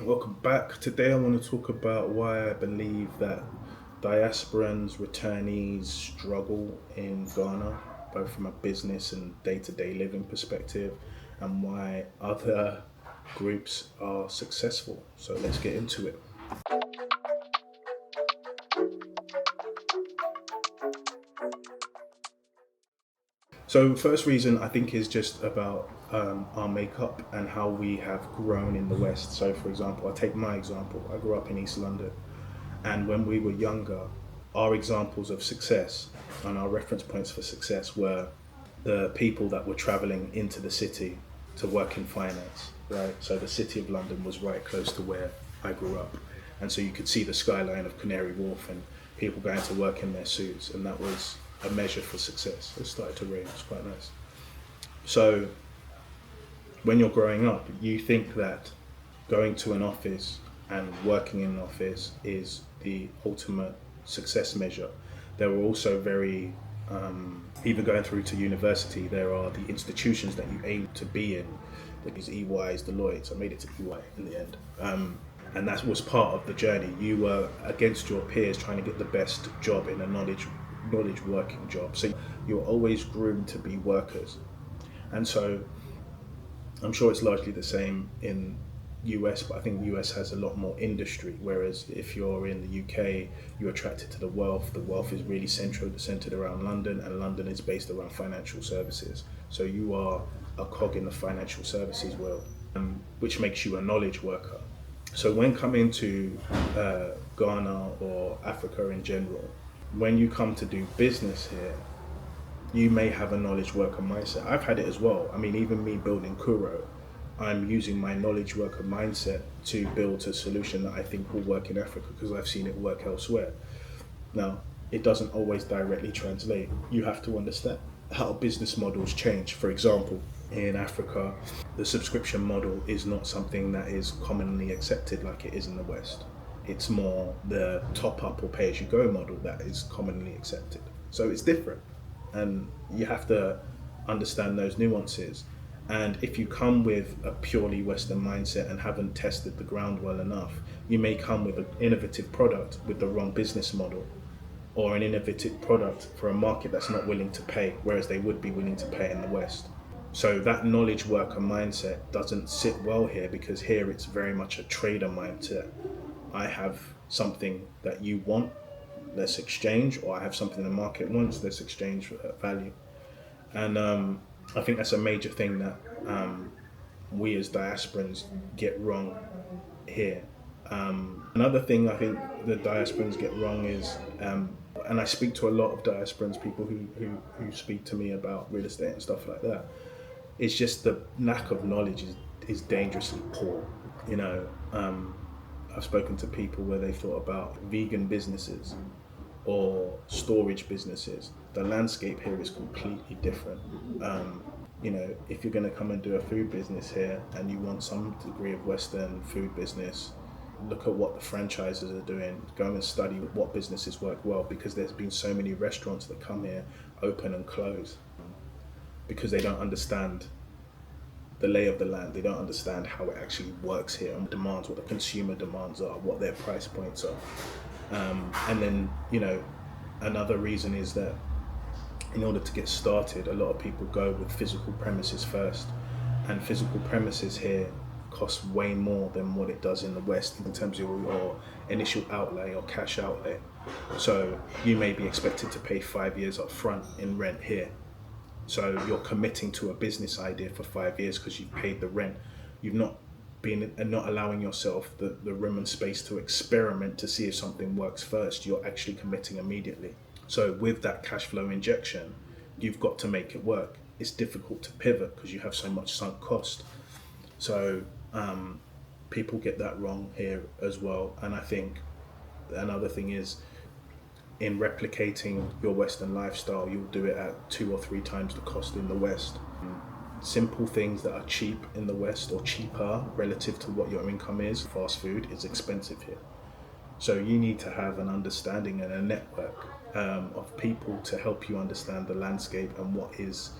welcome back. Today I want to talk about why I believe that diasporans, returnees struggle in Ghana, both from a business and day-to-day living perspective, and why other groups are successful. So let's get into it. So first reason I think is just about our makeup and how we have grown in the West. So for example, I'll take my example. I grew up in East London, and when we were younger, our examples of success and our reference points for success were the people that were traveling into the city to work in finance, right? So the city of London was right close to where I grew up. And so you could see the skyline of Canary Wharf and people going to work in their suits, and that was a measure for success. It started to rain, it's quite nice. So when you're growing up, you think that going to an office and working in an office is the ultimate success measure. There were also very, even going through to university, there are the institutions that you aim to be in. These EYs, Deloitte. I made it to EY in the end. And that was part of the journey. You were against your peers trying to get the best job in a knowledge working job. So you were always groomed to be workers. And so I'm sure it's largely the same in US, but I think US has a lot more industry, whereas if you're in the UK, you're attracted to the wealth. The wealth is really centered around London, and London is based around financial services. So you are a cog in the financial services world, which makes you a knowledge worker. So when coming to Ghana or Africa in general, when you come to do business here, you may have a knowledge worker mindset. I've had it as well. I mean, even me building Kuro, I'm using my knowledge worker mindset to build a solution that I think will work in Africa because I've seen it work elsewhere. Now, it doesn't always directly translate. You have to understand how business models change. For example, in Africa, the subscription model is not something that is commonly accepted like it is in the West. It's more the top up or pay as you go model that is commonly accepted. So it's different, and you have to understand those nuances. And if you come with a purely Western mindset and haven't tested the ground well enough, you may come with an innovative product with the wrong business model, or an innovative product for a market that's not willing to pay, whereas they would be willing to pay in the West. So that knowledge worker mindset doesn't sit well here, because here it's very much a trader mindset. I have something that you want, let's exchange, or I have something the market wants, let's exchange for value. And I think that's a major thing that we as diasporans get wrong here. Another thing I think the diasporans get wrong is, and I speak to a lot of diasporans, people who speak to me about real estate and stuff like that, it's just the lack of knowledge is dangerously poor. You know, I've spoken to people where they thought about vegan businesses or storage businesses. The landscape here is completely different. You know, if you're going to come and do a food business here and you want some degree of Western food business, look at what the franchises are doing. Go and study what businesses work well, because there's been so many restaurants that come here, open and close, because they don't understand the lay of the land. They don't understand how it actually works here and demands, what the consumer demands are, what their price points are. And then, you know, another reason is that in order to get started, a lot of people go with physical premises first, and physical premises here cost way more than what it does in the West in terms of your initial outlay or cash outlay. So you may be expected to pay 5 years up front in rent here. So you're committing to a business idea for 5 years because you've paid the rent. You've not been and not allowing yourself the room and space to experiment to see if something works first. You're actually committing immediately. So with that cash flow injection, you've got to make it work. It's difficult to pivot because you have so much sunk cost. So people get that wrong here as well. And I think another thing is, in replicating your Western lifestyle, you'll do it at 2 or 3 times the cost in the West. Simple things that are cheap in the West, or cheaper relative to what your income is, fast food is expensive here. So you need to have an understanding and a network of people to help you understand the landscape and what is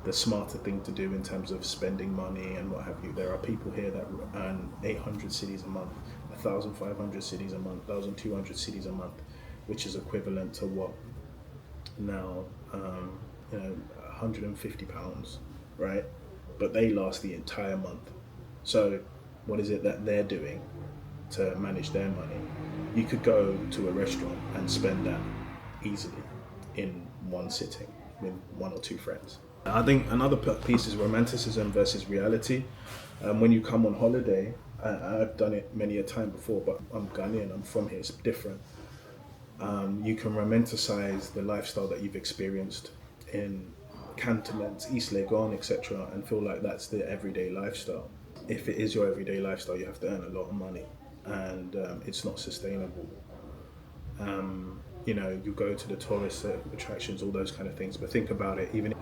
the smarter thing to do in terms of spending money and what have you. There are people here that earn 800 cities a month, 1,500 cities a month, 1,200 cities a month, which is equivalent to what now, you know, £150, right? But they last the entire month. So, what is it that they're doing to manage their money? You could go to a restaurant and spend that easily in one sitting with one or two friends. I think another piece is romanticism versus reality. When you come on holiday, I've done it many a time before, but I'm Ghanaian, I'm from here, it's different. You can romanticize the lifestyle that you've experienced in cantonments, East Legon, etc., and feel like that's the everyday lifestyle. If it is your everyday lifestyle, you have to earn a lot of money, and it's not sustainable. You know, you go to the tourist attractions, all those kind of things, but think about it. Even,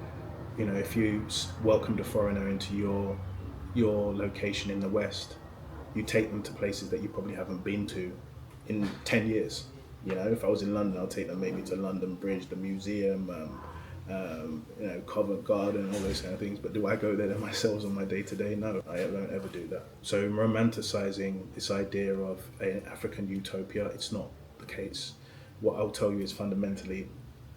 you know, if you welcomed a foreigner into your location in the West, you take them to places that you probably haven't been to in 10 years. You know, if I was in London, I'll take them maybe to London Bridge, the museum, you know, Covent Garden, all those kind of things. But do I go there myself on my day to day? No, I don't ever do that. So romanticizing this idea of an African utopia, it's not the case. What I'll tell you is fundamentally,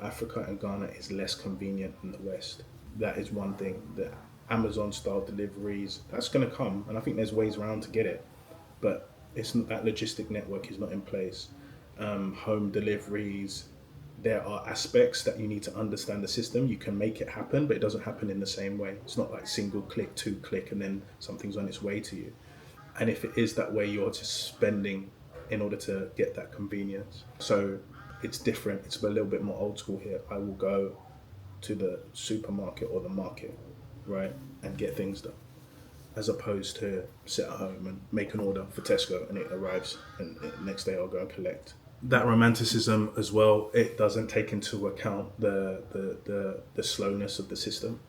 Africa and Ghana is less convenient than the West. That is one thing. The Amazon style deliveries, that's going to come, and I think there's ways around to get it, but it's not, that logistic network is not in place. Home deliveries, there are aspects that you need to understand the system. You can make it happen, but it doesn't happen in the same way. It's not like single click, two click, and then something's on its way to you. And if it is that way, you're just spending in order to get that convenience. So it's different. It's a little bit more old school here. I will go to the supermarket or the market, right, and get things done, as opposed to sit at home and make an order for Tesco and it arrives and the next day I'll go and collect. That romanticism as well, it doesn't take into account the slowness of the system.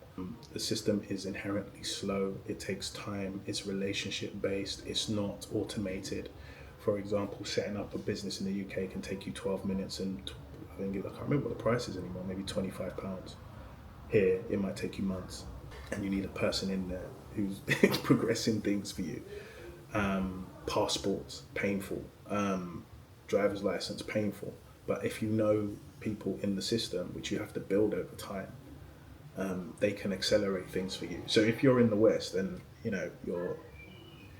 The system is inherently slow. It takes time. It's relationship based. It's not automated. For example, setting up a business in the UK can take you 12 minutes and I can't remember what the price is anymore, maybe £25. Here, it might take you months and you need a person in there who's progressing things for you. Passports, painful. Driver's license, painful. But if you know people in the system, which you have to build over time, they can accelerate things for you. So if you're in the West and you know you're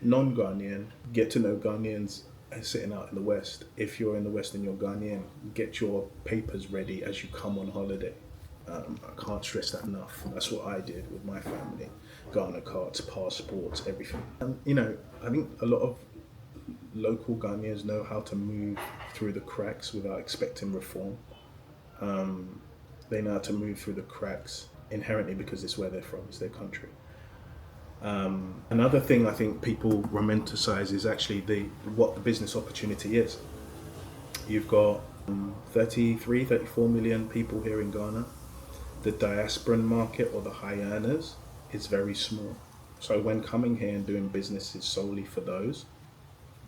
non-Ghanaian, get to know Ghanaians sitting out in the West. If you're in the West and you're Ghanaian, get your papers ready as you come on holiday. I can't stress that enough. That's what I did with my family. Ghana cards, passports, everything. And you know, I think a lot of local Ghanaians know how to move through the cracks without expecting reform. They know how to move through the cracks inherently because it's where they're from, it's their country. Another thing I think people romanticize is actually what the business opportunity is. You've got 33, 34 million people here in Ghana. The diaspora market or the high earners is very small. So when coming here and doing businesses solely for those,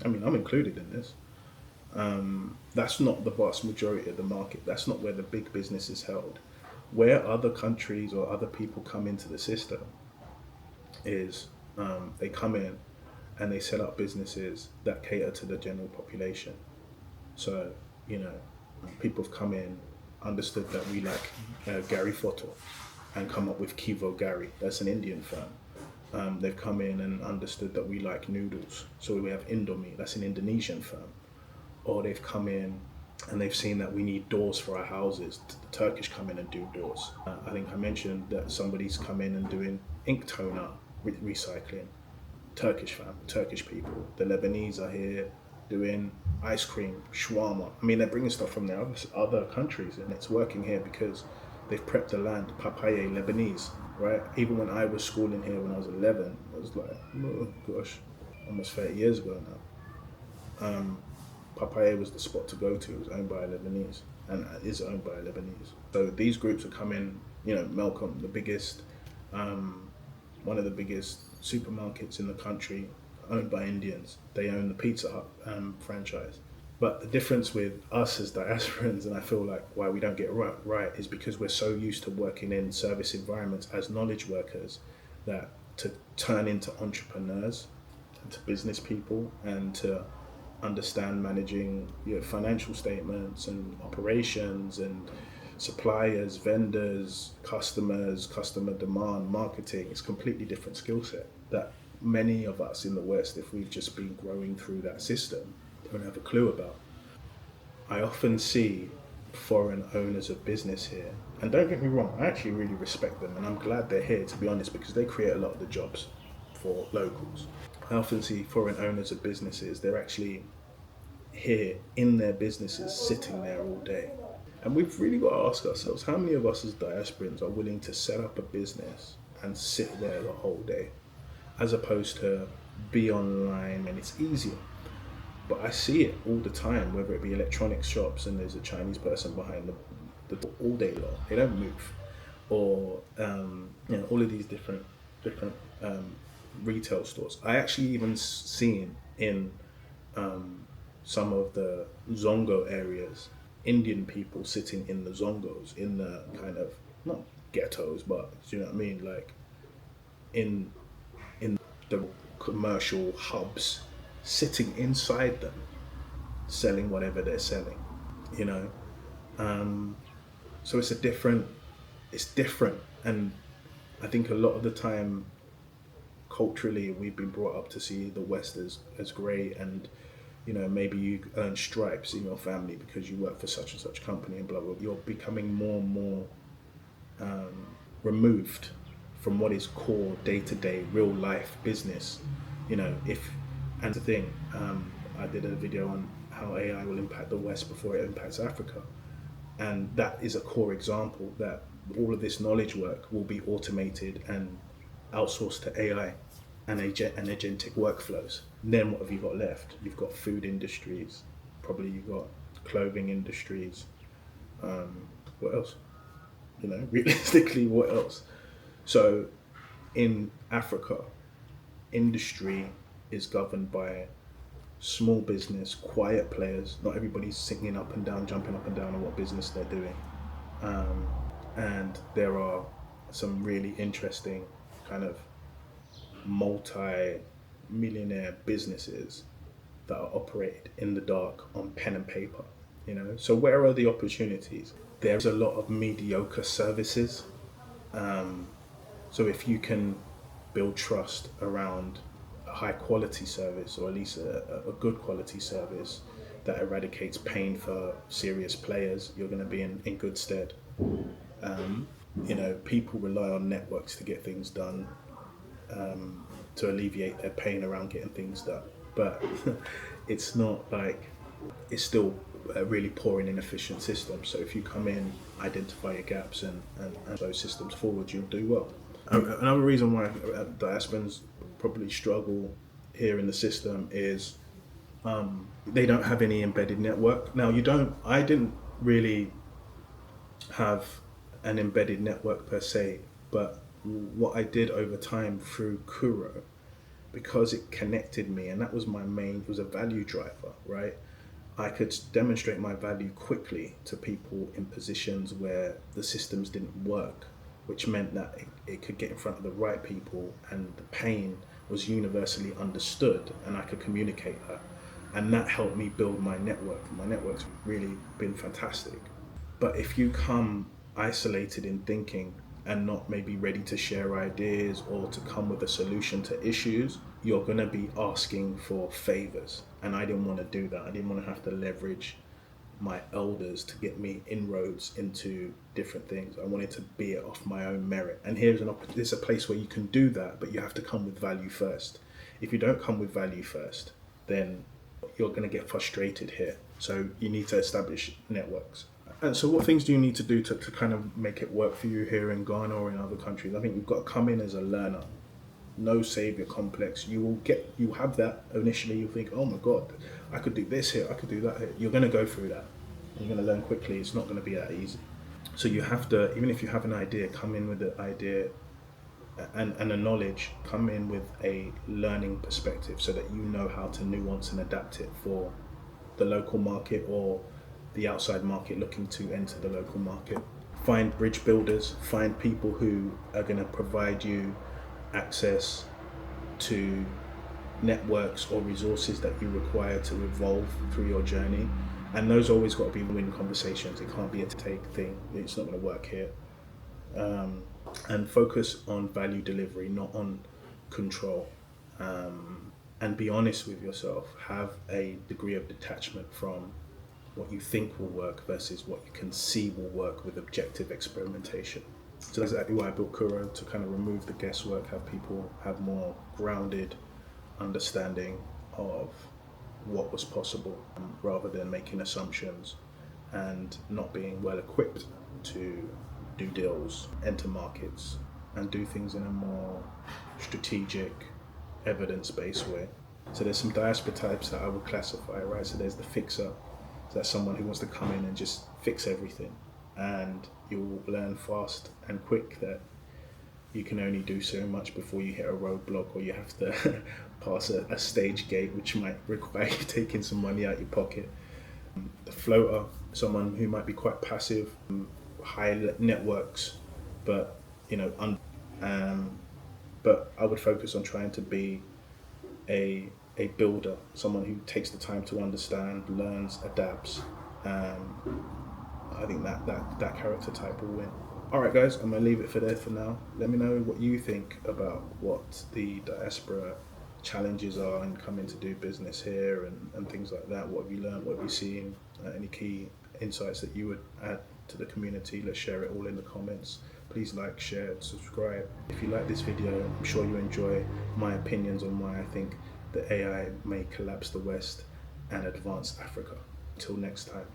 I mean, I'm included in this. That's not the vast majority of the market. That's not where the big business is held. Where other countries or other people come into the system is they come in and they set up businesses that cater to the general population. So, you know, people have come in, understood that we like Gary Photo and come up with Kivo Gary. That's an Indian firm. They've come in and understood that we like noodles. So we have Indomie, that's an Indonesian firm. Or they've come in and they've seen that we need doors for our houses. The Turkish come in and do doors. I think I mentioned that somebody's come in and doing ink toner recycling. Turkish firm, Turkish people. The Lebanese are here doing ice cream, shawarma. I mean, they're bringing stuff from their other countries and it's working here because they've prepped the land. Papaye, Lebanese, right? Even when I was schooling here when I was 11, I was like, oh gosh, almost 30 years ago now. Papaye was the spot to go to. It was owned by a Lebanese and is owned by a Lebanese. So these groups are coming, you know, Malcolm, the biggest, one of the biggest supermarkets in the country, owned by Indians. They own the Pizza Hut franchise. But the difference with us as diasporans, and I feel like why we don't get it right, is because we're so used to working in service environments as knowledge workers that to turn into entrepreneurs and to business people and to understand managing your financial statements and operations and suppliers, vendors, customers, customer demand, marketing. It's a completely different skill set that many of us in the West, if we've just been growing through that system, don't have a clue about. I often see foreign owners of business here, and don't get me wrong, I actually really respect them, and I'm glad they're here, to be honest, because they create a lot of the jobs for locals. I often see foreign owners of businesses, they're actually here in their businesses, sitting there all day. And we've really got to ask ourselves, how many of us as diasporans are willing to set up a business and sit there the whole day, as opposed to be online and it's easier. But I see it all the time, whether it be electronics shops and there's a Chinese person behind the door all day long. They don't move, or all of these different retail stores. I actually even seen in some of the Zongo areas, Indian people sitting in the Zongos, in the kind of not ghettos, but do you know what I mean, like in the commercial hubs, sitting inside them, selling whatever they're selling, you know. So it's different, and I think a lot of the time, culturally, we've been brought up to see the West as great, and maybe you earn stripes in your family because you work for such and such company and blah blah. You're becoming more and more removed from what is core day to day real life business. If and the thing, I did a video on how AI will impact the West before it impacts Africa, and that is a core example that all of this knowledge work will be automated and outsourced to AI and agentic workflows. And then what have you got left? You've got food industries, probably you've got clothing industries. What else? Realistically, what else? So in Africa, industry is governed by small business, quiet players. Not everybody's singing up and down, jumping up and down on what business they're doing. And there are some really interesting kind of multi-millionaire businesses that are operated in the dark on pen and paper. So where are the opportunities? There's a lot of mediocre services. So if you can build trust around a high quality service, or at least a good quality service that eradicates pain for serious players, you're going to be in good stead. People rely on networks to get things done, to alleviate their pain around getting things done. But it's not like, it's still a really poor and inefficient system. So if you come in, identify your gaps and those systems forward, you'll do well. Another reason why diasporans probably struggle here in the system is they don't have any embedded network. Now I didn't really have an embedded network per se, but what I did over time through Kuro, because it connected me, and that was it was a value driver, right? I could demonstrate my value quickly to people in positions where the systems didn't work, which meant that it could get in front of the right people, and the pain was universally understood, and I could communicate that. And that helped me build my network. My network's really been fantastic. But if you come isolated in thinking and not maybe ready to share ideas or to come with a solution to issues, you're going to be asking for favors. And I didn't want to do that. I didn't want to have to leverage my elders to get me inroads into different things. I wanted to be it off my own merit. And there's a place where you can do that, but you have to come with value first. If you don't come with value first, then you're going to get frustrated here. So you need to establish networks. And so what things do you need to do to kind of make it work for you here in Ghana or in other countries? I think you've got to come in as a learner. No savior complex. You have that initially. You think, oh my God, I could do this here, I could do that here. You're going to go through that. You're going to learn quickly. It's not going to be that easy. So you have to, even if you have an idea, come in with the idea and a knowledge, come in with a learning perspective so that you know how to nuance and adapt it for the local market or the outside market looking to enter the local market. Find bridge builders, find people who are going to provide you access to networks or resources that you require to evolve through your journey. And those always got to be win conversations. It can't be a take thing. It's not going to work here. And focus on value delivery, not on control. And be honest with yourself. Have a degree of detachment from what you think will work versus what you can see will work with objective experimentation. So that's exactly why I built Kuro, to kind of remove the guesswork, have people have more grounded understanding of what was possible, rather than making assumptions and not being well equipped to do deals, enter markets, and do things in a more strategic, evidence-based way. So there's some diaspora types that I would classify, right? So there's the fixer. So that's someone who wants to come in and just fix everything. And you'll learn fast and quick that you can only do so much before you hit a roadblock, or you have to pass a stage gate, which might require you taking some money out your pocket. The floater, someone who might be quite passive, high networks, but but I would focus on trying to be a builder, someone who takes the time to understand, learns, adapts. I think that character type will win. Alright guys, I'm going to leave it for there for now. Let me know what you think about what the diaspora challenges are in coming to do business here and things like that. What have you learned? What have you seen? Any key insights that you would add to the community? Let's share it all in the comments. Please like, share, subscribe. If you like this video, I'm sure you enjoy my opinions on why I think that AI may collapse the West and advance Africa. Until next time.